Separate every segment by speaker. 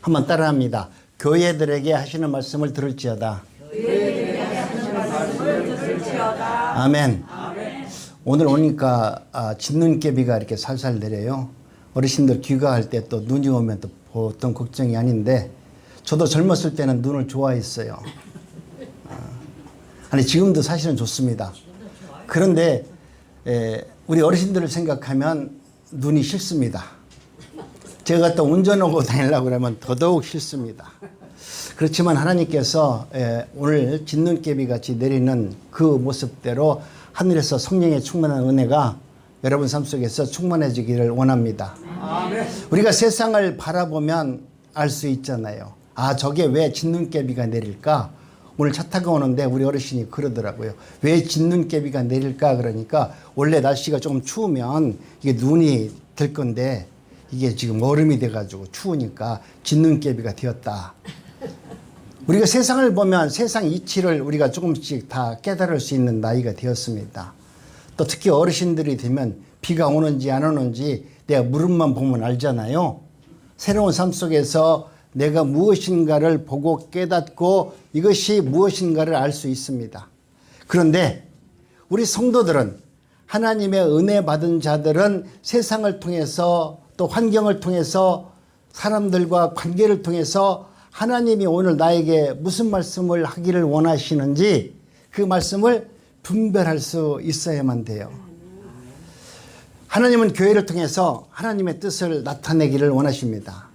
Speaker 1: 한번 따라합니다. 교회들에게 하시는 말씀을 들을지어다. 아멘. 오늘 오니까 진눈깨비가 이렇게 살살 내려요. 어르신들 귀가할 때 또 눈이 오면 또 보통 걱정이 아닌데, 저도 젊었을 때는 눈을 좋아했어요. 아니 지금도 사실은 좋습니다. 그런데 우리 어르신들을 생각하면 눈이 싫습니다. 제가 또 운전하고 다니려고 그러면 더더욱 싫습니다. 그렇지만 하나님께서 오늘 진눈깨비 같이 내리는 그 모습대로 하늘에서 성령의 충만한 은혜가 여러분 삶 속에서 충만해지기를 원합니다. 아멘. 우리가 세상을 바라보면 알 수 있잖아요. 아, 저게 왜 진눈깨비가 내릴까? 오늘 차 타고 오는데 우리 어르신이 그러더라고요. 왜 진눈깨비가 내릴까? 그러니까 원래 날씨가 조금 추우면 이게 눈이 들 건데 이게 지금 얼음이 돼가지고 추우니까 진눈깨비가 되었다. 우리가 세상을 보면 세상 이치를 우리가 조금씩 다 깨달을 수 있는 나이가 되었습니다. 또 특히 어르신들이 되면 비가 오는지 안 오는지 내가 무릎만 보면 알잖아요. 새로운 삶 속에서 내가 무엇인가를 보고 깨닫고 이것이 무엇인가를 알 수 있습니다. 그런데 우리 성도들은, 하나님의 은혜 받은 자들은 세상을 통해서 또 환경을 통해서 사람들과 관계를 통해서 하나님이 오늘 나에게 무슨 말씀을 하기를 원하시는지 그 말씀을 분별할 수 있어야만 돼요. 하나님은 교회를 통해서 하나님의 뜻을 나타내기를 원하십니다.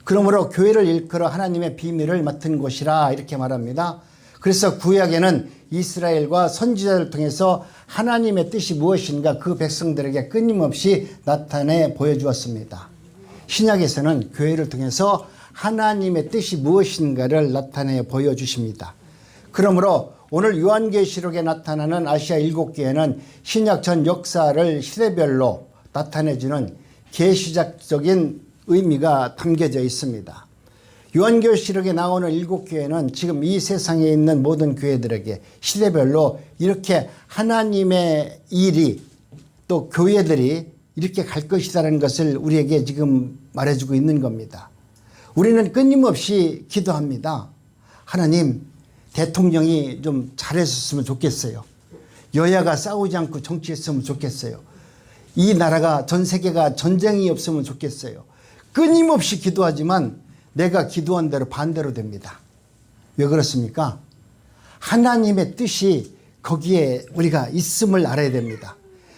Speaker 1: 그러므로 교회를 일컬어 하나님의 비밀을 맡은 곳이라 이렇게 말합니다. 그래서 구약에는 이스라엘과 선지자를 통해서 하나님의 뜻이 무엇인가 그 백성들에게 끊임없이 나타내 보여주었습니다. 신약에서는 교회를 통해서 하나님의 뜻이 무엇인가를 나타내 보여주십니다. 그러므로 오늘 요한계시록에 나타나는 아시아 7교회는 신약 전 역사를 시대별로 나타내주는 계시작적인 의미가 담겨져 있습니다. 요한계시록에 나오는 7교회는 지금 이 세상에 있는 모든 교회들에게 시대별로 이렇게 하나님의 일이 또 교회들이 이렇게 갈 것이라는 것을 우리에게 지금 말해주고 있는 겁니다. 우리는 끊임없이 기도합니다. 하나님, 대통령이 좀 잘했으면 좋겠어요. 여야가 싸우지 않고 정치했으면 좋겠어요. 이 나라가, 전 세계가 전쟁이 없으면 좋겠어요. 끊임없이 기도하지만 내가 기도한 대로 반대로 됩니다. 왜 그렇습니까? 하나님의 뜻이 거기에 우리가 있음을 알아야 됩니다.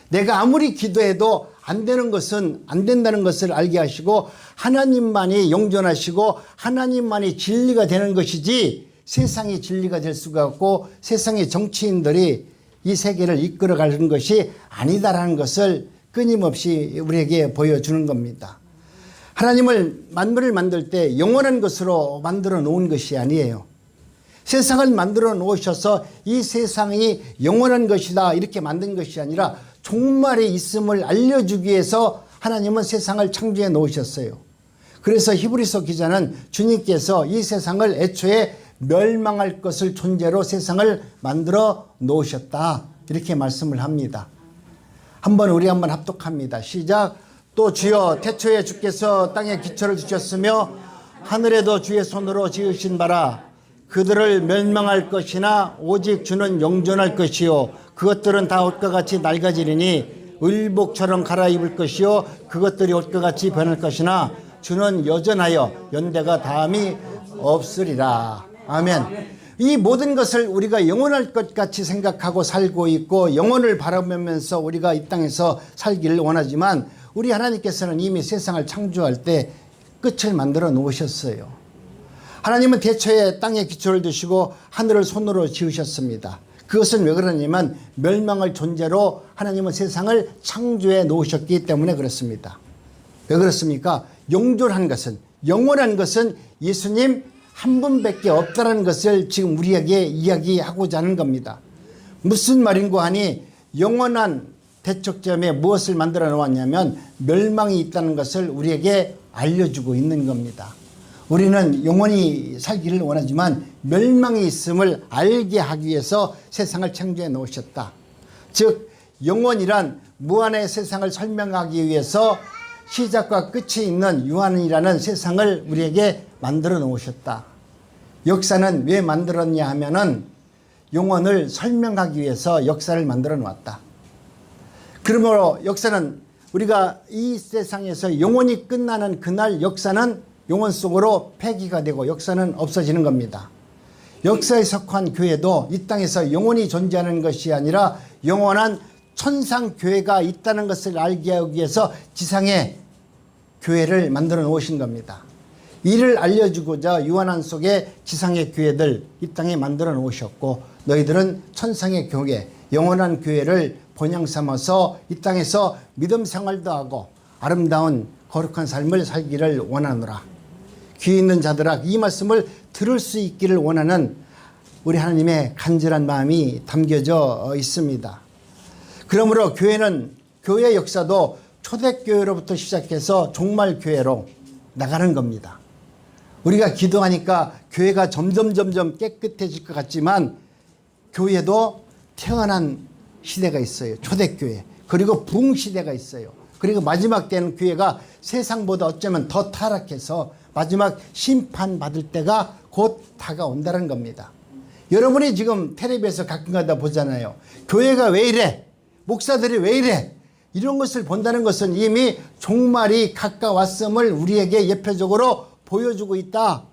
Speaker 1: 내가 아무리 기도해도 안 되는 것은 안 된다는 것을 알게 하시고, 하나님만이 영존하시고 하나님만이 진리가 되는 것이지 세상이 진리가 될 수가 없고 세상의 정치인들이 이 세계를 이끌어가는 것이 아니다라는 것을 끊임없이 우리에게 보여주는 겁니다. 하나님을 만물을 만들 때 영원한 것으로 만들어 놓은 것이 아니에요. 세상을 만들어 놓으셔서 이 세상이 영원한 것이다 이렇게 만든 것이 아니라 종말의 있음을 알려주기 위해서 하나님은 세상을 창조해 놓으셨어요. 그래서 히브리서 기자는 주님께서 이 세상을 애초에 멸망할 것을 존재로 세상을 만들어 놓으셨다 이렇게 말씀을 합니다. 우리 한번 합독합니다. 시작. 또 주여, 태초에 주께서 땅에 기초를 주셨으며 하늘에도 주의 손으로 지으신 바라. 그들을 멸망할 것이나 오직 주는 영존할 것이요 그것들은 다 옷과 같이 낡아지리니 의복처럼 갈아입을 것이요 그것들이 옷과 같이 변할 것이나 주는 여전하여 연대가 다함이 없으리라. 아멘. 이 모든 것을 우리가 영원할 것 같이 생각하고 살고 있고 영원을 바라보면서 우리가 이 땅에서 살기를 원하지만 우리 하나님께서는 이미 세상을 창조할 때 끝을 만들어 놓으셨어요. 하나님은 대초에 땅에 기초를 두시고 하늘을 손으로 지으셨습니다. 그것은 왜 그러냐면 멸망할 존재로 하나님은 세상을 창조해 놓으셨기 때문에 그렇습니다. 왜 그렇습니까? 영존한 것은, 영원한 것은 예수님 한 분밖에 없다는 것을 지금 우리에게 이야기하고자 하는 겁니다. 무슨 말인고 하니 영원한 대척점에 무엇을 만들어 놓았냐면 멸망이 있다는 것을 우리에게 알려주고 있는 겁니다. 우리는 영원히 살기를 원하지만 멸망이 있음을 알게 하기 위해서 세상을 창조해 놓으셨다. 즉 영원이란 무한의 세상을 설명하기 위해서 시작과 끝이 있는 유한이라는 세상을 우리에게 만들어 놓으셨다. 역사는 왜 만들었냐 하면은 영혼을 설명하기 위해서 역사를 만들어 놓았다. 그러므로 역사는 우리가 이 세상에서 영혼이 끝나는 그날 역사는 영혼 속으로 폐기가 되고 역사는 없어지는 겁니다. 역사에 속한 교회도 이 땅에서 영혼이 존재하는 것이 아니라 영원한 천상 교회가 있다는 것을 알게 하기 위해서 지상에 교회를 만들어 놓으신 겁니다. 이를 알려주고자 유한한 속에 지상의 교회들 이 땅에 만들어 놓으셨고 너희들은 천상의 교회, 영원한 교회를 본향 삼아서 이 땅에서 믿음 생활도 하고 아름다운 거룩한 삶을 살기를 원하노라. 귀 있는 자들아 이 말씀을 들을 수 있기를 원하는 우리 하나님의 간절한 마음이 담겨져 있습니다. 그러므로 교회는 교회 역사도 초대교회로부터 시작해서 종말교회로 나가는 겁니다. 우리가 기도하니까 교회가 점점 깨끗해질 것 같지만 교회도 태어난 시대가 있어요. 초대교회. 그리고 부흥시대가 있어요. 그리고 마지막 때는 교회가 세상보다 어쩌면 더 타락해서 마지막 심판받을 때가 곧 다가온다는 겁니다. 여러분이 지금 텔레비에서 가끔가다 보잖아요. 교회가 왜 이래? 목사들이 왜 이래? 이런 것을 본다는 것은 이미 종말이 가까웠음을 우리에게 예표적으로 보여주고 있다.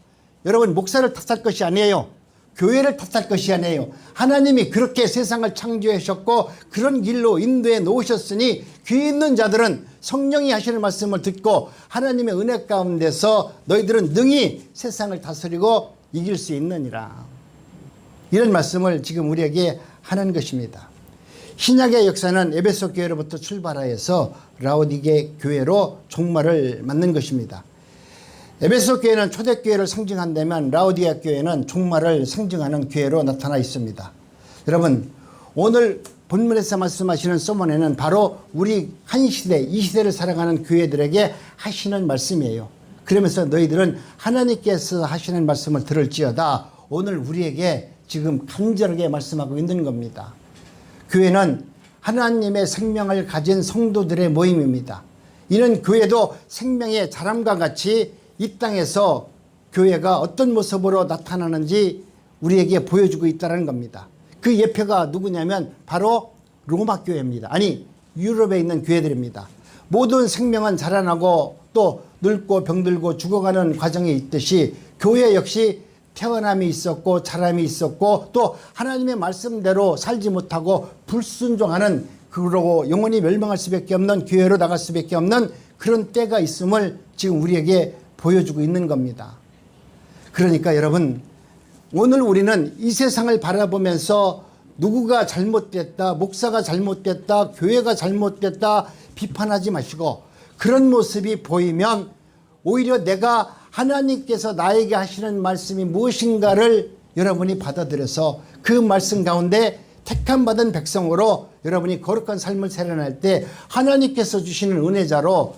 Speaker 1: 여러분 목사를 탓할 것이 아니에요. 교회를 탓할 것이 아니에요. 하나님이 그렇게 세상을 창조하셨고 그런 길로 인도해 놓으셨으니 귀 있는 자들은 성령이 하시는 말씀을 듣고 하나님의 은혜 가운데서 너희들은 능히 세상을 다스리고 이길 수 있느니라. 이런 말씀을 지금 우리에게 하는 것입니다. 신약의 역사는 에베소 교회로부터 출발하여서 라오디게 교회로 종말을 맞는 것입니다. 에베소 교회는 초대교회를 상징한다면 라오디게 교회는 종말을 상징하는 교회로 나타나 있습니다. 여러분 오늘 본문에서 말씀하시는 서문에는 바로 우리 한 시대 이 시대를 살아가는 교회들에게 하시는 말씀이에요. 그러면서 너희들은 하나님께서 하시는 말씀을 들을지어다 오늘 우리에게 지금 간절하게 말씀하고 있는 겁니다. 교회는 하나님의 생명을 가진 성도들의 모임입니다. 이는 교회도 생명의 자람과 같이 이 땅에서 교회가 어떤 모습으로 나타나는지 우리에게 보여주고 있다는 겁니다. 그 예표가 누구냐면 바로 로마 교회입니다. 아니 유럽에 있는 교회들입니다. 모든 생명은 자라나고 또 늙고 병들고 죽어가는 과정이 있듯이 교회 역시 태어남이 있었고 자람이 있었고 또 하나님의 말씀대로 살지 못하고 불순종하는 그러고 영원히 멸망할 수밖에 없는 교회로 나갈 수밖에 없는 그런 때가 있음을 지금 우리에게 보여주고 있는 겁니다. 그러니까 여러분 오늘 우리는 이 세상을 바라보면서 누구가 잘못됐다, 목사가 잘못됐다, 교회가 잘못됐다 비판하지 마시고 그런 모습이 보이면 오히려 내가 하나님께서 나에게 하시는 말씀이 무엇인가를 여러분이 받아들여서 그 말씀 가운데 택함받은 백성으로 여러분이 거룩한 삶을 살아날 때 하나님께서 주시는 은혜자로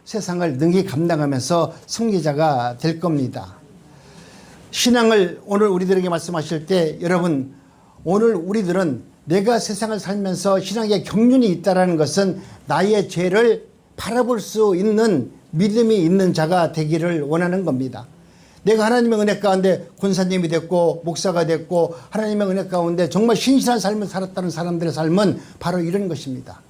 Speaker 1: 세상을 능히 감당하면서 승리자가 될 겁니다. 신앙을 오늘 우리들에게 말씀하실 때 여러분 오늘 우리들은 내가 세상을 살면서 신앙에 경륜이 있다는 것은 나의 죄를 바라볼 수 있는 믿음이 있는 자가 되기를 원하는 겁니다. 내가 하나님의 은혜 가운데 권사님이 됐고 목사가 됐고 하나님의 은혜 가운데 정말 신실한 삶을 살았다는 사람들의 삶은 바로 이런 것입니다.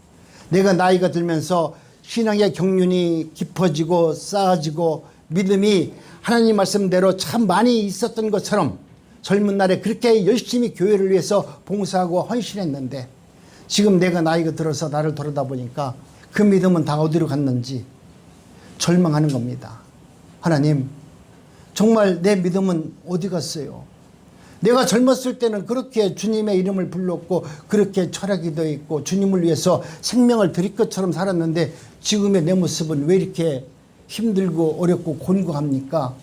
Speaker 1: 내가 나이가 들면서 신앙의 경륜이 깊어지고 쌓아지고 믿음이 하나님 말씀대로 참 많이 있었던 것처럼 젊은 날에 그렇게 열심히 교회를 위해서 봉사하고 헌신했는데 지금 내가 나이가 들어서 나를 돌아다 보니까 그 믿음은 다 어디로 갔는지 절망하는 겁니다. 하나님 정말 내 믿음은 어디 갔어요? 내가 젊었을 때는 그렇게 주님의 이름을 불렀고 그렇게 철학이 더 있고 주님을 위해서 생명을 드릴 것처럼 살았는데 지금의 내 모습은 왜 이렇게 힘들고 어렵고 곤고합니까?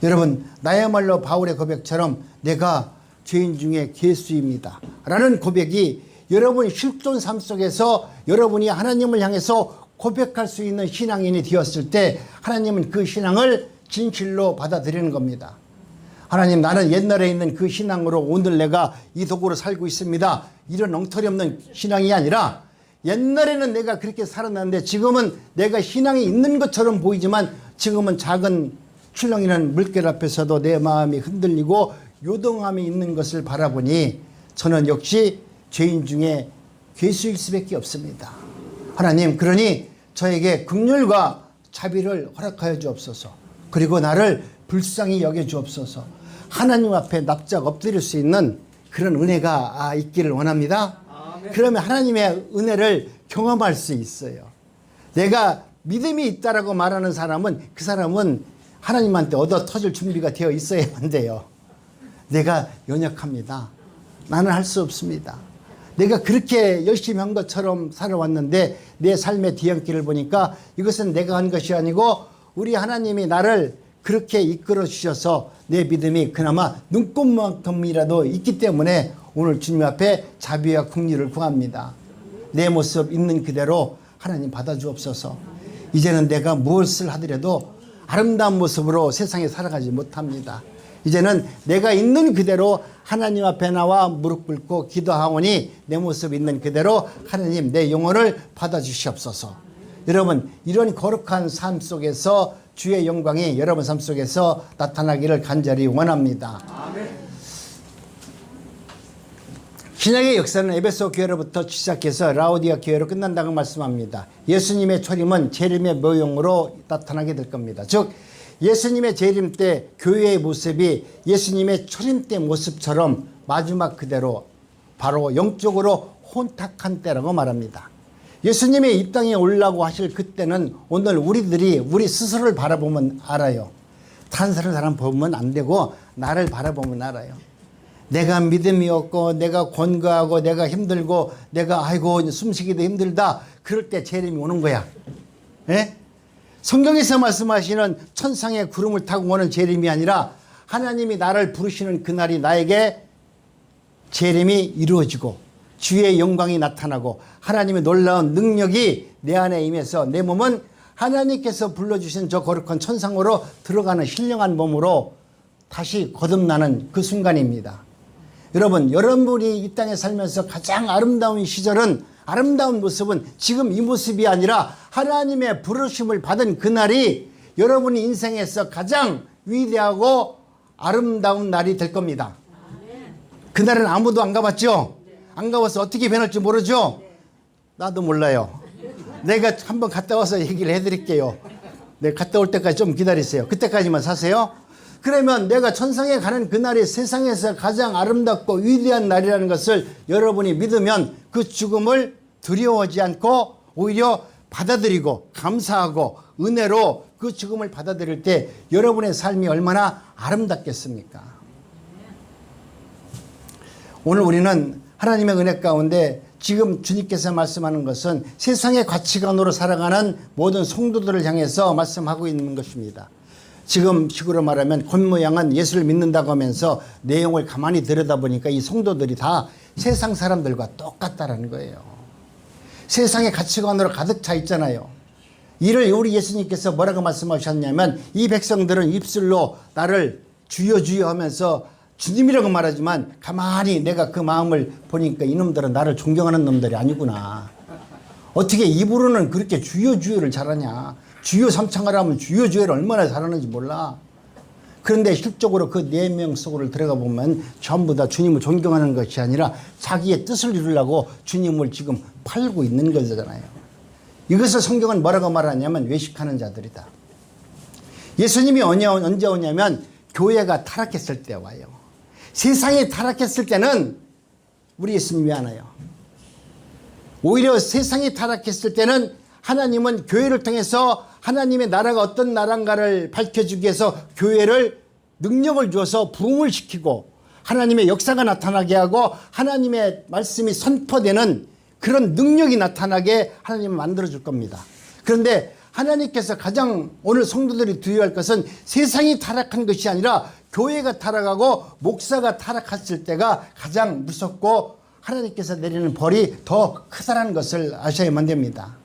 Speaker 1: 여러분 나야말로 바울의 고백처럼 내가 죄인 중에 괴수입니다 라는 고백이 여러분 실존 삶 속에서 여러분이 하나님을 향해서 고백할 수 있는 신앙인이 되었을 때 하나님은 그 신앙을 진실로 받아들이는 겁니다. 하나님 나는 옛날에 있는 그 신앙으로 오늘 내가 이 도구로 살고 있습니다. 이런 엉터리 없는 신앙이 아니라 옛날에는 내가 그렇게 살았는데 지금은 내가 신앙이 있는 것처럼 보이지만 지금은 작은 출렁이는 물결 앞에서도 내 마음이 흔들리고 요동함이 있는 것을 바라보니 저는 역시 죄인 중에 괴수일 수밖에 없습니다. 하나님, 그러니 저에게 긍휼과 자비를 허락하여 주옵소서. 그리고 나를 불쌍히 여겨 주옵소서. 하나님 앞에 납작 엎드릴 수 있는 그런 은혜가 있기를 원합니다. 그러면 하나님의 은혜를 경험할 수 있어요. 내가 믿음이 있다라고 말하는 사람은 그 사람은 하나님한테 얻어 터질 준비가 되어 있어야만 돼요. 내가 연약합니다. 나는 할 수 없습니다. 내가 그렇게 열심히 한 것처럼 살아왔는데 내 삶의 뒤엉길을 보니까 이것은 내가 한 것이 아니고 우리 하나님이 나를 그렇게 이끌어 주셔서 내 믿음이 그나마 눈곱만큼이라도 있기 때문에 오늘 주님 앞에 자비와 긍휼을 구합니다. 내 모습 있는 그대로 하나님 받아주옵소서. 이제는 내가 무엇을 하더라도 아름다운 모습으로 세상에 살아가지 못합니다. 이제는 내가 있는 그대로 하나님 앞에 나와 무릎 꿇고 기도하오니 내 모습 있는 그대로 하나님 내 영혼을 받아주시옵소서. 여러분, 이런 거룩한 삶 속에서 주의 영광이 여러분 삶 속에서 나타나기를 간절히 원합니다. 아멘. 신약의 역사는 에베소 교회로부터 시작해서 라오디아 교회로 끝난다고 말씀합니다. 예수님의 초림은 재림의 모형으로 나타나게 될 겁니다. 즉 예수님의 재림 때 교회의 모습이 예수님의 초림 때 모습처럼 마지막 그대로 바로 영적으로 혼탁한 때라고 말합니다. 예수님의 이 땅에 올라고 하실 그때는 오늘 우리들이 우리 스스로를 바라보면 알아요. 다른 사람 보면 안 되고 나를 바라보면 알아요. 내가 믿음이 없고 내가 권고하고 내가 힘들고 내가 아이고 숨쉬기도 힘들다. 그럴 때 재림이 오는 거야. 예? 성경에서 말씀하시는 천상의 구름을 타고 오는 재림이 아니라 하나님이 나를 부르시는 그날이 나에게 재림이 이루어지고 주의 영광이 나타나고 하나님의 놀라운 능력이 내 안에 임해서 내 몸은 하나님께서 불러주신 저 거룩한 천상으로 들어가는 신령한 몸으로 다시 거듭나는 그 순간입니다. 여러분, 여러분이 이 땅에 살면서 가장 아름다운 시절은 아름다운 모습은 지금 이 모습이 아니라 하나님의 부르심을 받은 그날이 여러분이 인생에서 가장 위대하고 아름다운 날이 될 겁니다. 그날은 아무도 안 가봤죠? 안 가봐서 어떻게 변할지 모르죠? 나도 몰라요. 내가 한번 갔다 와서 얘기를 해드릴게요. 내가 갔다 올 때까지 좀 기다리세요. 그때까지만 사세요. 그러면 내가 천상에 가는 그날이 세상에서 가장 아름답고 위대한 날이라는 것을 여러분이 믿으면 그 죽음을 두려워하지 않고 오히려 받아들이고 감사하고 은혜로 그 죽음을 받아들일 때 여러분의 삶이 얼마나 아름답겠습니까? 오늘 우리는 하나님의 은혜 가운데 지금 주님께서 말씀하는 것은 세상의 가치관으로 살아가는 모든 성도들을 향해서 말씀하고 있는 것입니다. 지금 식으로 말하면 겉모양은 예수를 믿는다고 하면서 내용을 가만히 들여다보니까 이 성도들이 다 세상 사람들과 똑같다라는 거예요. 세상의 가치관으로 가득 차 있잖아요. 이를 우리 예수님께서 뭐라고 말씀하셨냐면 이 백성들은 입술로 나를 주여 주여 하면서 주님이라고 말하지만 가만히 내가 그 마음을 보니까 이놈들은 나를 존경하는 놈들이 아니구나. 어떻게 입으로는 그렇게 주여 주여를 잘하냐. 주여 삼창을 하면 주여 주여를 얼마나 잘하는지 몰라. 그런데 실적으로 그 내면 속으로 들어가 보면 전부 다 주님을 존경하는 것이 아니라 자기의 뜻을 이루려고 주님을 지금 팔고 있는 거잖아요. 이것을 성경은 뭐라고 말하냐면 외식하는 자들이다. 예수님이 언제 오냐면 교회가 타락했을 때 와요. 세상이 타락했을 때는 우리 예수님이 안 와요. 오히려 세상이 타락했을 때는 하나님은 교회를 통해서 하나님의 나라가 어떤 나라인가를 밝혀주기 위해서 교회를 능력을 주어서 부흥을 시키고 하나님의 역사가 나타나게 하고 하나님의 말씀이 선포되는 그런 능력이 나타나게 하나님은 만들어줄 겁니다. 그런데 하나님께서 가장 오늘 성도들이 두려워할 것은 세상이 타락한 것이 아니라 교회가 타락하고 목사가 타락했을 때가 가장 무섭고 하나님께서 내리는 벌이 더 크다는 것을 아셔야만 됩니다.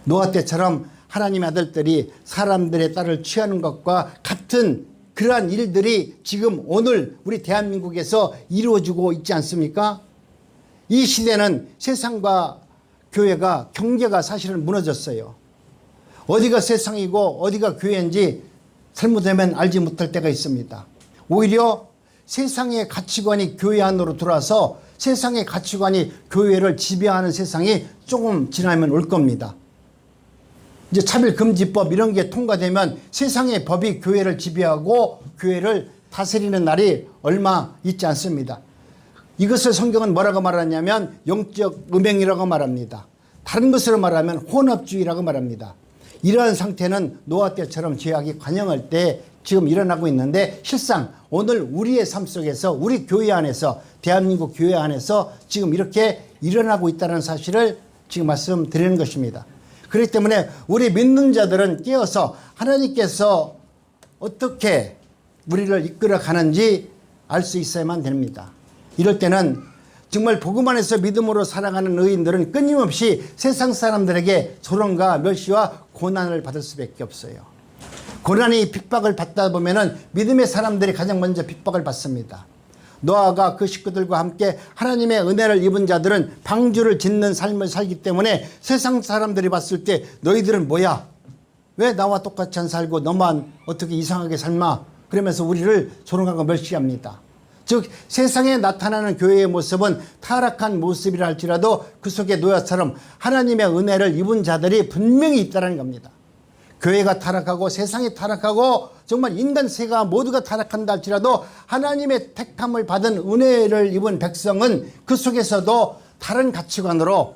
Speaker 1: 노아 때처럼 하나님의 아들들이 사람들의 딸을 취하는 것과 같은 그러한 일들이 지금 오늘 우리 대한민국에서 이루어지고 있지 않습니까? 이 시대는 세상과 교회가 경계가 사실은 무너졌어요. 어디가 세상이고 어디가 교회인지 잘못되면 알지 못할 때가 있습니다. 오히려 세상의 가치관이 교회 안으로 들어와서 세상의 가치관이 교회를 지배하는 세상이 조금 지나면 올 겁니다. 이제 차별금지법 이런 게 통과되면 세상의 법이 교회를 지배하고 교회를 다스리는 날이 얼마 있지 않습니다. 이것을 성경은 뭐라고 말하냐면 영적 음행이라고 말합니다. 다른 것으로 말하면 혼합주의라고 말합니다. 이러한 상태는 노아 때처럼 죄악이 관영할 때 지금 일어나고 있는데 실상 오늘 우리의 삶 속에서 우리 교회 안에서 대한민국 교회 안에서 지금 이렇게 일어나고 있다는 사실을 지금 말씀드리는 것입니다. 그렇기 때문에 우리 믿는 자들은 깨어서 하나님께서 어떻게 우리를 이끌어 가는지 알 수 있어야만 됩니다. 이럴 때는 정말 복음 안에서 믿음으로 살아가는 의인들은 끊임없이 세상 사람들에게 조롱과 멸시와 고난을 받을 수밖에 없어요. 고난이 핍박을 받다 보면은 믿음의 사람들이 가장 먼저 핍박을 받습니다. 노아가 그 식구들과 함께 하나님의 은혜를 입은 자들은 방주를 짓는 삶을 살기 때문에 세상 사람들이 봤을 때 너희들은 뭐야? 왜 나와 똑같이 안 살고 너만 어떻게 이상하게 삶아? 그러면서 우리를 조롱하고 멸시합니다. 즉 세상에 나타나는 교회의 모습은 타락한 모습이라 할지라도 그 속에 노아처럼 하나님의 은혜를 입은 자들이 분명히 있다는 겁니다. 교회가 타락하고 세상이 타락하고 정말 인간 세가 모두가 타락한다 할지라도 하나님의 택함을 받은 은혜를 입은 백성은 그 속에서도 다른 가치관으로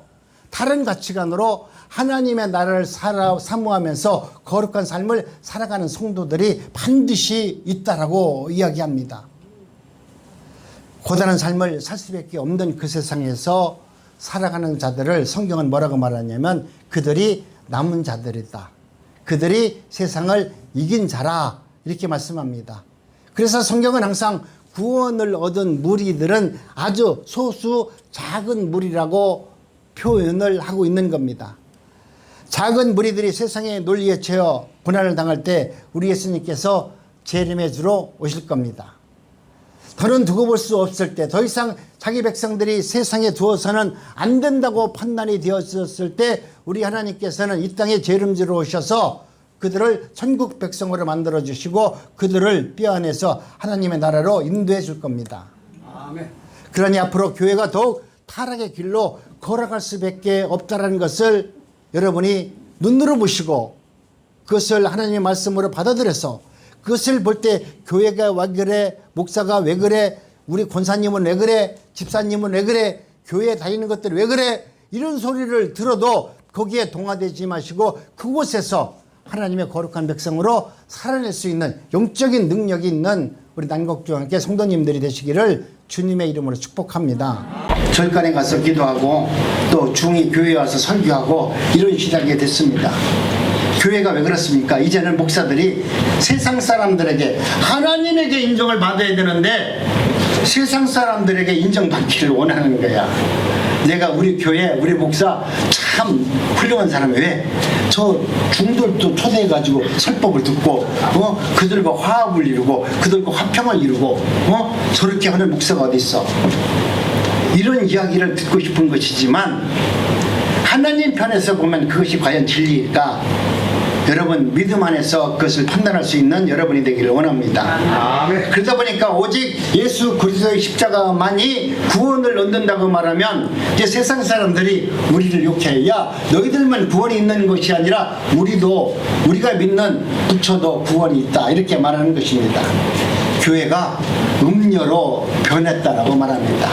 Speaker 1: 하나님의 나라를 사모하면서 거룩한 삶을 살아가는 성도들이 반드시 있다라고 이야기합니다. 고단한 삶을 살 수밖에 없는 그 세상에서 살아가는 자들을 성경은 뭐라고 말하냐면 그들이 남은 자들이다. 그들이 세상을 이긴 자라 이렇게 말씀합니다. 그래서 성경은 항상 구원을 얻은 무리들은 아주 소수 작은 무리라고 표현을 하고 있는 겁니다. 작은 무리들이 세상의 논리에 채워 고난을 당할 때 우리 예수님께서 재림의 주로 오실 겁니다. 더는 두고 볼 수 없을 때 더 이상 자기 백성들이 세상에 두어서는 안 된다고 판단이 되었을 때 우리 하나님께서는 이 땅에 재림주로 오셔서 그들을 천국 백성으로 만들어 주시고 그들을 뼈안에서 하나님의 나라로 인도해 줄 겁니다. 아멘. 그러니 앞으로 교회가 더욱 타락의 길로 걸어갈 수밖에 없다는 것을 여러분이 눈으로 보시고 그것을 하나님의 말씀으로 받아들여서 그것을 볼 때 교회가 왜 그래, 목사가 왜 그래, 우리 권사님은 왜 그래, 집사님은 왜 그래, 교회에 다니는 것들 왜 그래, 이런 소리를 들어도 거기에 동화되지 마시고 그곳에서 하나님의 거룩한 백성으로 살아낼 수 있는 영적인 능력이 있는 우리 난곡주와 함께 성도님들이 되시기를 주님의 이름으로 축복합니다. 절간에 가서 기도하고 또 중이 교회에 와서 설교하고 이런 시작이 됐습니다. 교회가 왜 그렇습니까? 이제는 목사들이 세상 사람들에게 하나님에게 인정을 받아야 되는데 세상 사람들에게 인정받기를 원하는 거야. 내가 우리 교회 우리 목사 참 훌륭한 사람이 왜? 저 중들도 초대해가지고 설법을 듣고 그들과 화합을 이루고 그들과 화평을 이루고 저렇게 하는 목사가 어디 있어? 이런 이야기를 듣고 싶은 것이지만 하나님 편에서 보면 그것이 과연 진리일까? 여러분 믿음 안에서 그것을 판단할 수 있는 여러분이 되기를 원합니다. 그러다 보니까 오직 예수 그리스도의 십자가만이 구원을 얻는다고 말하면 이제 세상 사람들이 우리를 욕해. 야 너희들만 구원이 있는 것이 아니라 우리가 믿는 부처도 구원이 있다 이렇게 말하는 것입니다. 교회가 음료로 변했다라고 말합니다.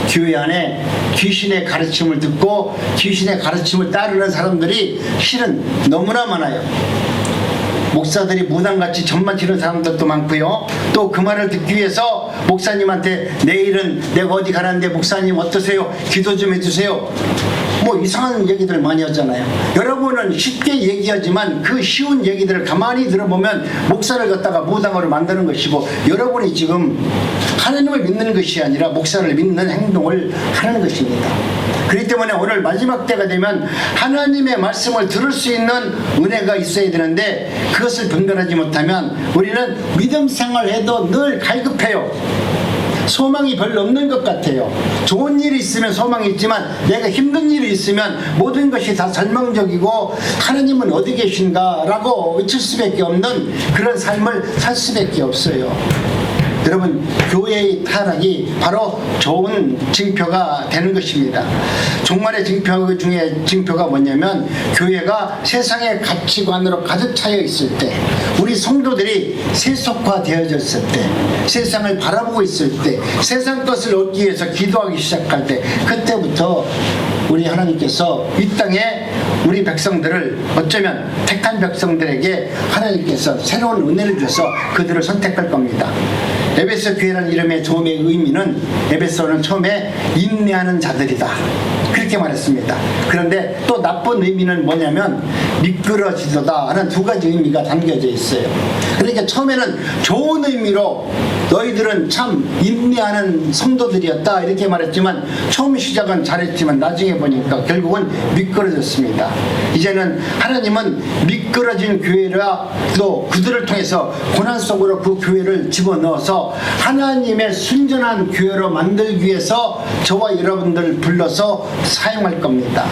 Speaker 1: 교회 안에 귀신의 가르침을 듣고 귀신의 가르침을 따르는 사람들이 실은 너무나 많아요. 목사들이 무당같이 전만 치는 사람들도 많고요. 또 그 말을 듣기 위해서 목사님한테 내일은 내가 어디 가는데 목사님 어떠세요? 기도 좀 해주세요. 뭐 이상한 얘기들 많이 하잖아요. 여러분은 쉽게 얘기하지만 그 쉬운 얘기들을 가만히 들어보면 목사를 갖다가 무당으로 만드는 것이고 여러분이 지금 하나님을 믿는 것이 아니라 목사를 믿는 행동을 하는 것입니다. 그렇기 때문에 오늘 마지막 때가 되면 하나님의 말씀을 들을 수 있는 은혜가 있어야 되는데 그것을 분별하지 못하면 우리는 믿음 생활해도 늘 갈급해요. 소망이 별로 없는 것 같아요. 좋은 일이 있으면 소망이 있지만 내가 힘든 일이 있으면 모든 것이 다 절망적이고 하나님은 어디 계신가 라고 외칠 수밖에 없는 그런 삶을 살 수밖에 없어요. 여러분, 교회의 타락이 바로 좋은 징표가 되는 것입니다. 종말의 징표 중에 징표가 뭐냐면 교회가 세상의 가치관으로 가득 차여 있을 때, 우리 성도들이 세속화되어졌을 때, 세상을 바라보고 있을 때, 세상 것을 얻기 위해서 기도하기 시작할 때, 그때부터 우리 하나님께서 이 땅에 우리 백성들을, 어쩌면 택한 백성들에게 하나님께서 새로운 은혜를 주셔서 그들을 선택할 겁니다. 에베소 교회라는 이름의 처음의 의미는, 에베소는 처음에 인내하는 자들이다 그렇게 말했습니다. 그런데 또 나쁜 의미는 뭐냐면 미끄러지도다 하는 두 가지 의미가 담겨져 있어요. 그러니까 처음에는 좋은 의미로 너희들은 참 인내하는 성도들이었다 이렇게 말했지만, 처음 시작은 잘했지만 나중에 보니까 결국은 미끄러졌습니다. 이제는 하나님은 미끄러진 교회라 또 그들을 통해서 고난 속으로 그 교회를 집어넣어서 하나님의 순전한 교회로 만들기 위해서 저와 여러분들을 불러서 사용할 겁니다.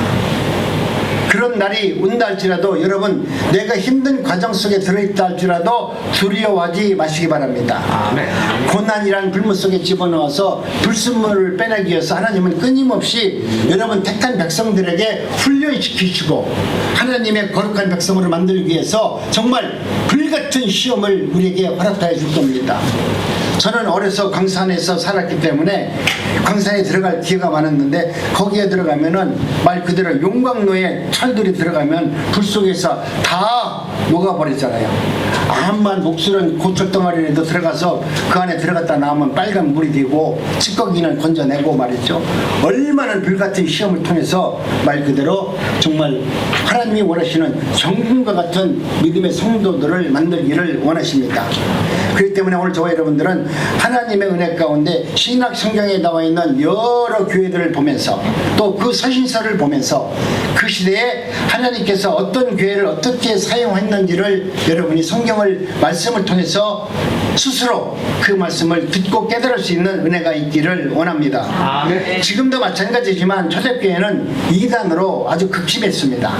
Speaker 1: 그런 날이 온다 할지라도 여러분, 내가 힘든 과정 속에 들어있다 할지라도 두려워하지 마시기 바랍니다. 아멘. 고난이란 불문 속에 집어넣어서 불순물을 빼내기 위해서 하나님은 끊임없이 여러분 택한 백성들에게 훈련시키시고 하나님의 거룩한 백성으로 만들기 위해서 정말 불같은 시험을 우리에게 허락하여 줄 겁니다. 저는 어려서 광산에서 살았기 때문에 광산에 들어갈 기회가 많았는데, 거기에 들어가면은 말 그대로 용광로에 철들이 들어가면 불 속에서 다 녹아버리잖아요. 암만 목수는 고철덩어리라도 들어가서 그 안에 들어갔다 나오면 빨간 물이 되고 찌꺼기는 건져내고 말이죠. 얼마나 불같은 시험을 통해서 말 그대로 정말 하나님이 원하시는 정금과 같은 믿음의 성도들을 만들기를 원하십니다. 그렇기 때문에 오늘 저와 여러분들은 하나님의 은혜 가운데 신약 성경에 나와 있는 여러 교회들을 보면서 또 그 서신서를 보면서 그 시대에 하나님께서 어떤 교회를 어떻게 사용했는지를 여러분이 성경을 말씀을 통해서 스스로 그 말씀을 듣고 깨달을 수 있는 은혜가 있기를 원합니다. 아멘. 지금도 마찬가지지만 초대교회는 이단으로 아주 극심했습니다.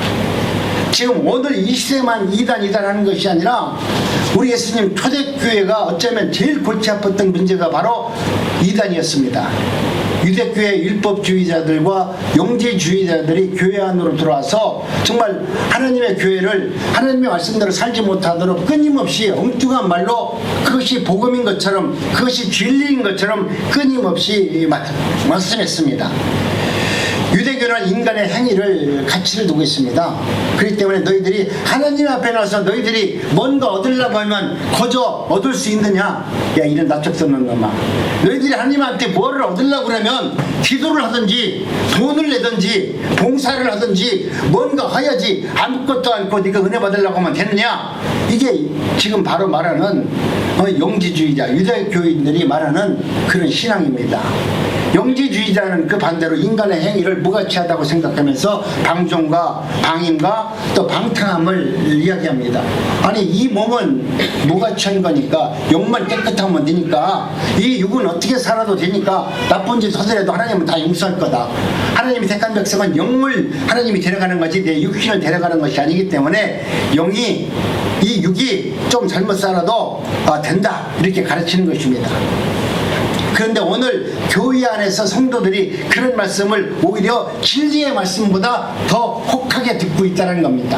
Speaker 1: 지금 오늘 이 시대만 이단 하는 것이 아니라 우리 예수님 초대교회가 어쩌면 제일 골치 아팠던 문제가 바로 이단이었습니다. 유대교회 율법주의자들과 영지주의자들이 교회 안으로 들어와서 정말 하나님의 교회를 하나님의 말씀대로 살지 못하도록 끊임없이 엉뚱한 말로 그것이 복음인 것처럼, 그것이 진리인 것처럼 끊임없이 말씀했습니다. 유대교는 인간의 행위를 가치를 두고 있습니다. 그렇기 때문에 너희들이 하나님 앞에 나서 너희들이 뭔가 얻으려고 하면 거저 얻을 수 있느냐? 야, 이런 납작스러운 놈아, 너희들이 하나님한테 뭐를 얻으려고 그러면 기도를 하든지 돈을 내든지 봉사를 하든지 뭔가 해야지, 아무것도 않고 네가 은혜 받으려고 하면 되느냐? 이게 지금 바로 말하는 영지주의자 유대교인들이 말하는 그런 신앙입니다. 영지주의자는 그 반대로 인간의 행위를 무가치하다고 생각하면서 방종과 방임과 또 방탕함을 이야기합니다. 아니, 이 몸은 무가치한 거니까 영만 깨끗하면 되니까 이 육은 어떻게 살아도 되니까 나쁜 짓 하더라도 하나님은 다 용서할 거다. 하나님이 택한 백성은 영을 하나님이 데려가는 거지 내 육신을 데려가는 것이 아니기 때문에 이 육이 좀 잘못 살아도 된다, 이렇게 가르치는 것입니다. 그런데 오늘 교회 안에서 성도들이 그런 말씀을 오히려 진리의 말씀보다 더 혹하게 듣고 있다는 겁니다.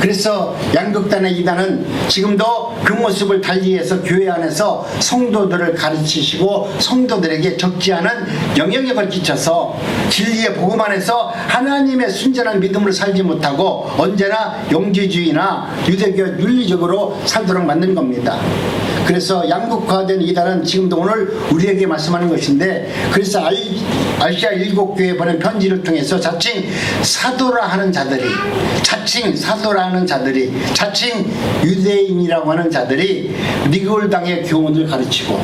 Speaker 1: 그래서 양극단의 이단은 지금도 그 모습을 달리해서 교회 안에서 성도들을 가르치시고 성도들에게 적지 않은 영향력을 끼쳐서 진리의 복음 안에서 하나님의 순전한 믿음으로 살지 못하고 언제나 영지주의나 유대교 윤리적으로 살도록 만든 겁니다. 그래서 양극화된 이단은 지금도 오늘 우리에게 말씀하는 것인데, 그래서 아시아 7교회에 보낸 편지를 통해서 자칭 사도라 하는 자들이, 자칭 유대인이라고 하는 자들이 니골당의 교훈을 가르치고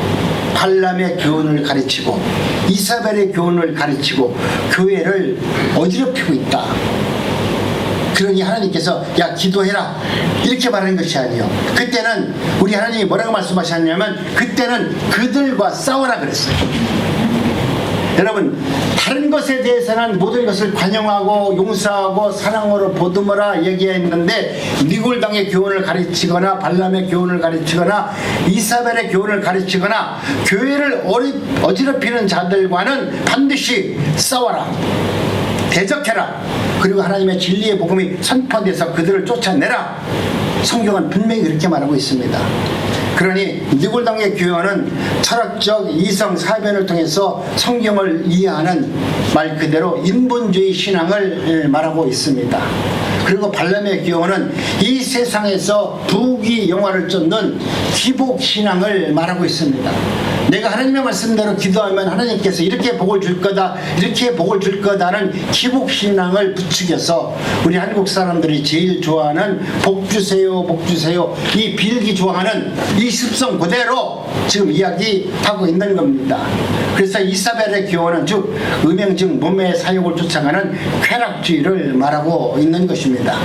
Speaker 1: 발람의 교훈을 가르치고 이사벨의 교훈을 가르치고 교회를 어지럽히고 있다. 그러니 하나님께서 야 기도해라 이렇게 말하는 것이 아니에요. 그때는 우리 하나님이 뭐라고 말씀하셨냐면 그때는 그들과 싸워라 그랬어요. 여러분 다른 것에 대해서는 모든 것을 관용하고 용서하고 사랑으로 보듬어라 얘기했는데 니골당의 교훈을 가르치거나 발람의 교훈을 가르치거나 이사벨의 교훈을 가르치거나 교회를 어지럽히는 자들과는 반드시 싸워라, 대적해라, 그리고 하나님의 진리의 복음이 선포돼서 그들을 쫓아내라. 성경은 분명히 그렇게 말하고 있습니다. 그러니 니골당의 교훈은 철학적 이성 사변을 통해서 성경을 이해하는 말 그대로 인본주의 신앙을 말하고 있습니다. 그리고 발람의 교훈은 이 세상에서 부귀 영화를 쫓는 기복신앙을 말하고 있습니다. 내가 하나님의 말씀대로 기도하면 하나님께서 이렇게 복을 줄 거다, 이렇게 복을 줄 거다는 기복신앙을 부추겨서 우리 한국 사람들이 제일 좋아하는 복 주세요, 복 주세요, 이 빌기 좋아하는 이 습성 그대로 지금 이야기하고 있는 겁니다. 그래서 이사벨의 교훈은 즉 음행 즉 몸의 사욕을 쫓아가는 쾌락주의를 말하고 있는 것입니다.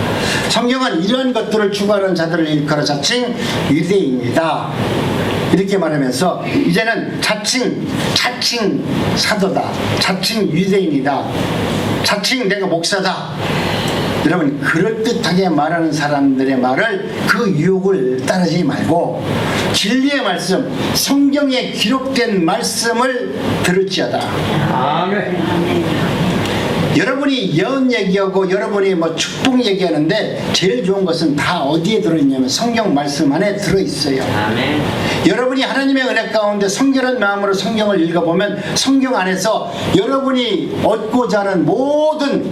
Speaker 1: 성경은 이러한 것들을 추구하는 자들을 일컬어 자칭 유대인이다 이렇게 말하면서 이제는 자칭 사도다, 자칭 유대인이다, 자칭 내가 목사다. 여러분 그럴듯하게 말하는 사람들의 말을 그 유혹을 따르지 말고 진리의 말씀, 성경에 기록된 말씀을 들을지어다. 아멘. 여러분이 예언 얘기하고 여러분이 뭐 축복 얘기하는데 제일 좋은 것은 다 어디에 들어있냐면 성경 말씀 안에 들어있어요. 아멘. 여러분이 하나님의 은혜 가운데 성결한 마음으로 성경을 읽어보면 성경 안에서 여러분이 얻고자 하는 모든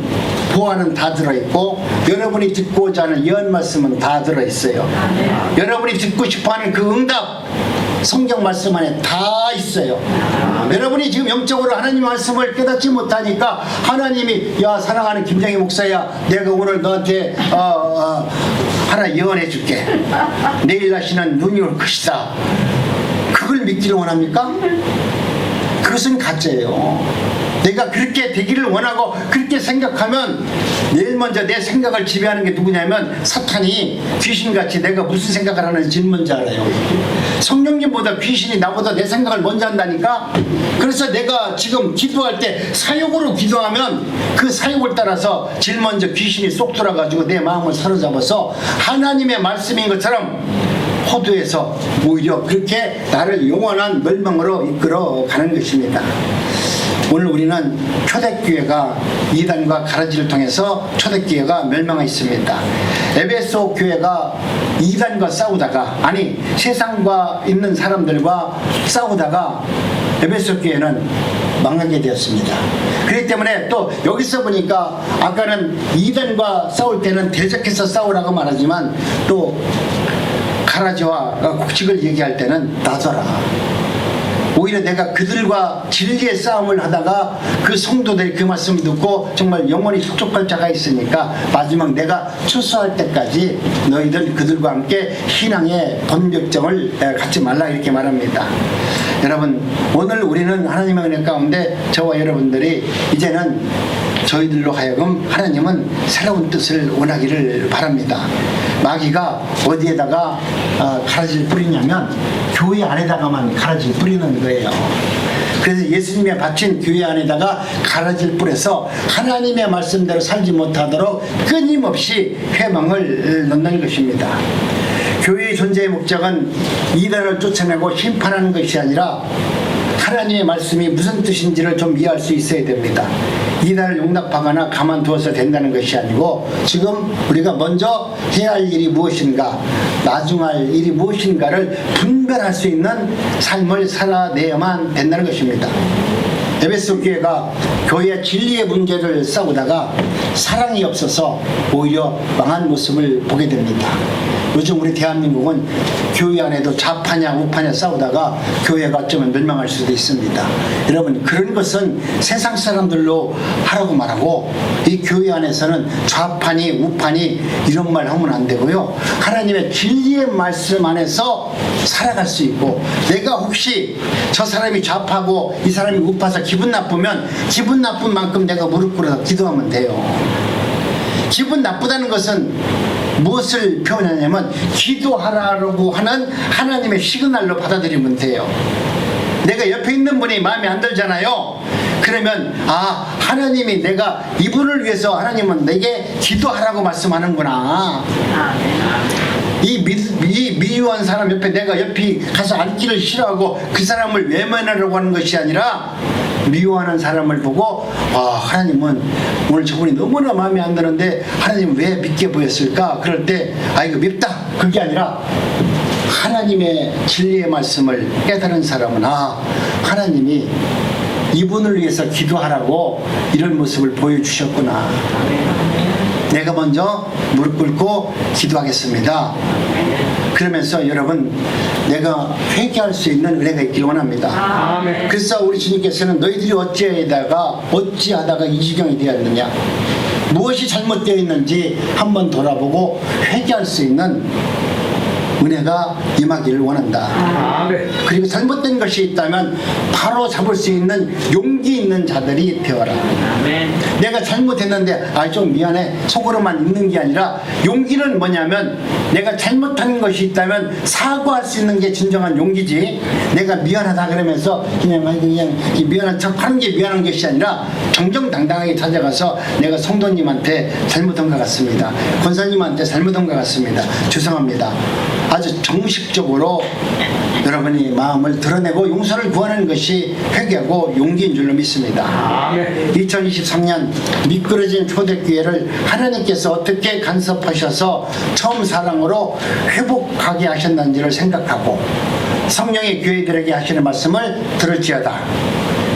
Speaker 1: 보화는 다 들어있고 여러분이 듣고자 하는 예언 말씀은 다 들어있어요. 아멘. 여러분이 듣고 싶어하는 그 응답 성경 말씀 안에 다 있어요. 여러분이 지금 영적으로 하나님 말씀을 깨닫지 못하니까 하나님이 야 사랑하는 김장희 목사야 내가 오늘 너한테 하나 예언해 줄게. 내일 날씨는 눈이 올 것이다. 그걸 믿기를 원합니까? 그것은 가짜예요. 내가 그렇게 되기를 원하고 그렇게 생각하면 제일 먼저 내 생각을 지배하는 게 누구냐면 사탄이 귀신같이 내가 무슨 생각을 하는지 제일 먼저 알아요. 성령님보다 귀신이 나보다 내 생각을 먼저 한다니까. 그래서 내가 지금 기도할 때 사욕으로 기도하면 그 사욕을 따라서 제일 먼저 귀신이 쏙 들어가지고 내 마음을 사로잡아서 하나님의 말씀인 것처럼 호도해서 오히려 그렇게 나를 영원한 멸망으로 이끌어 가는 것입니다. 오늘 우리는 초대교회가 이단과 가라지를 통해서 초대교회가 멸망했습니다. 에베소 교회가 이단과 싸우다가 아니 세상과 있는 사람들과 싸우다가 에베소 교회는 망하게 되었습니다. 그렇기 때문에 또 여기서 보니까 아까는 이단과 싸울 때는 대적해서 싸우라고 말하지만 또 가라지와 곡식을 얘기할 때는 놔둬라. 오히려 내가 그들과 진리의 싸움을 하다가 그 성도들이 그 말씀을 듣고 정말 영원히 촉촉할 자가 있으니까 마지막 내가 추수할 때까지 너희들 그들과 함께 신앙의 본격정을 갖지 말라 이렇게 말합니다. 여러분 오늘 우리는 하나님의 은혜 가운데 저와 여러분들이 이제는 저희들로 하여금 하나님은 새로운 뜻을 원하기를 바랍니다. 마귀가 어디에다가 가라지를 뿌리냐면 교회 안에다가만 가라지를 뿌리는 거예요. 그래서 예수님의 바친 교회 안에다가 가라지를 뿌려서 하나님의 말씀대로 살지 못하도록 끊임없이 회망을 넣는 것입니다. 교회의 존재의 목적은 이단을 쫓아내고 심판하는 것이 아니라 하나님의 말씀이 무슨 뜻인지를 좀 이해할 수 있어야 됩니다. 이단을 용납하거나 가만두어서 된다는 것이 아니고 지금 우리가 먼저 해야 할 일이 무엇인가, 나중할 일이 무엇인가를 분별할 수 있는 삶을 살아내야만 된다는 것입니다. 에베소 교회가 교회의 진리의 문제를 싸우다가 사랑이 없어서 오히려 망한 모습을 보게 됩니다. 요즘 우리 대한민국은 교회 안에도 좌파냐 우파냐 싸우다가 교회가 어쩌면 멸망할 수도 있습니다. 여러분 그런 것은 세상 사람들로 하라고 말하고 이 교회 안에서는 좌파니 우파니 이런 말 하면 안 되고요. 하나님의 진리의 말씀 안에서 살아갈 수 있고 내가 혹시 저 사람이 좌파고 이 사람이 우파서 기분 나쁘면 기분 나쁜 만큼 내가 무릎 꿇어서 기도하면 돼요. 기분 나쁘다는 것은 무엇을 표현하냐면 기도하라고 하는 하나님의 시그널로 받아들이면 돼요. 내가 옆에 있는 분이 마음에 안 들잖아요. 그러면 하나님이 내가 이분을 위해서 하나님은 내게 기도하라고 말씀하는구나. 이 미유한 사람 옆에 내가 옆에 가서 앉기를 싫어하고 그 사람을 외면하려고 하는 것이 아니라 미워하는 사람을 보고 하나님은 오늘 저분이 너무나 마음에 안 드는데 하나님은 왜 밉게 보였을까? 그럴 때 이거 밉다 그게 아니라 하나님의 진리의 말씀을 깨달은 사람은 하나님이 이분을 위해서 기도하라고 이런 모습을 보여주셨구나. 내가 먼저 무릎 꿇고 기도하겠습니다. 그러면서 여러분 내가 회개할 수 있는 은혜가 있기를 원합니다. 그래서 우리 주님께서는 너희들이 어찌하다가 이 지경이 되었느냐, 무엇이 잘못되어 있는지 한번 돌아보고 회개할 수 있는 은혜가 임하기를 원한다. 그리고 잘못된 것이 있다면 바로 잡을 수 있는 용기 있는 자들이 되어라. 내가 잘못했는데 좀 미안해 속으로만 있는 게 아니라, 용기는 뭐냐면 내가 잘못한 것이 있다면 사과할 수 있는 게 진정한 용기지, 내가 미안하다 그러면서 그냥 미안한 척 하는 게 미안한 것이 아니라 정정당당하게 찾아가서 내가 성도님한테 잘못한 것 같습니다, 권사님한테 잘못한 것 같습니다, 죄송합니다, 아주 정식적으로 여러분이 마음을 드러내고 용서를 구하는 것이 회개하고 용기인 줄로 믿습니다. 2023년 미끄러진 초대교회를 하나님께서 어떻게 간섭하셔서 처음 사랑으로 회복하게 하셨는지를 생각하고 성령의 교회들에게 하시는 말씀을 들을지어다.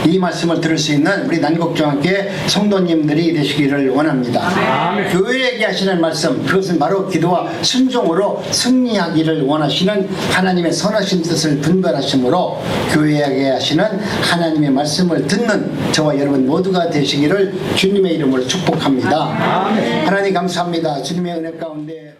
Speaker 1: 이 말씀을 들을 수 있는 우리 난곡중학교의 성도님들이 되시기를 원합니다. 교회에게 하시는 말씀, 그것은 바로 기도와 순종으로 승리하기를 원하시는 하나님의 선하신 뜻을 분별하심으로 교회에게 하시는 하나님의 말씀을 듣는 저와 여러분 모두가 되시기를 주님의 이름으로 축복합니다. 하나님 감사합니다. 주님의 은혜 가운데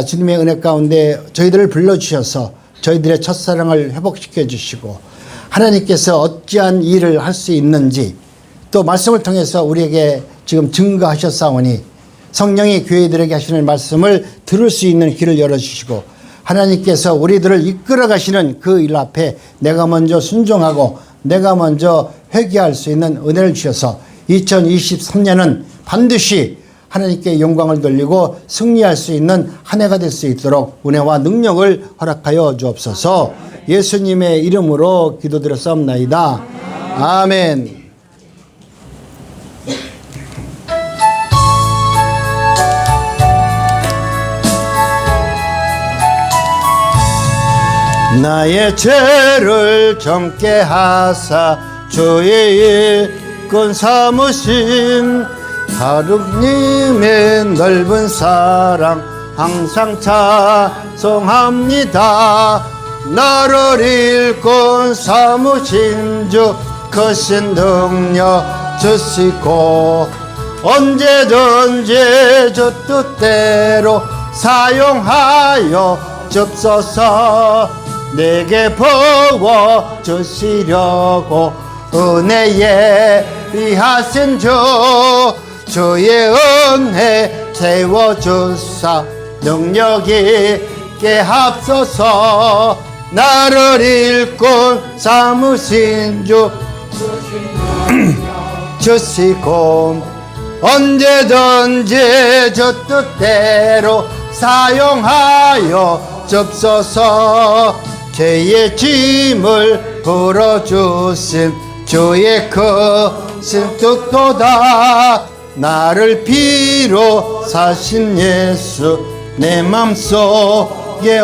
Speaker 1: 주님의 은혜 가운데 저희들을 불러주셔서 저희들의 첫사랑을 회복시켜 주시고 하나님께서 어찌한 일을 할 수 있는지 또 말씀을 통해서 우리에게 지금 증거하셨사오니 성령이 교회들에게 하시는 말씀을 들을 수 있는 길을 열어주시고 하나님께서 우리들을 이끌어 가시는 그 일 앞에 내가 먼저 순종하고 내가 먼저 회개할 수 있는 은혜를 주셔서 2023년은 반드시 하나님께 영광을 돌리고 승리할 수 있는 한 해가 될 수 있도록 은혜와 능력을 허락하여 주옵소서. 예수님의 이름으로 기도드렸사옵나이다. 아멘. 나의 죄를 젊게 하사 주의 일꾼 삼으심 하느님의 넓은 사랑 항상 찬송합니다. 나를 일꾼 삼으신 주 크신 능력 주시고 언제든지 주 뜻대로 사용하여 주옵소서. 내게 부어 주시려고 은혜에 위하신 주 주의 은혜 채워주사 능력 있게 합소서. 나를 일꾼 삼으신 주 주시고 언제든지 주 뜻대로 사용하여 주옵소서. 죄의 짐을 풀어주신 주의 크신 뜻도다. 나를 피로 사신 예수 내 맘속에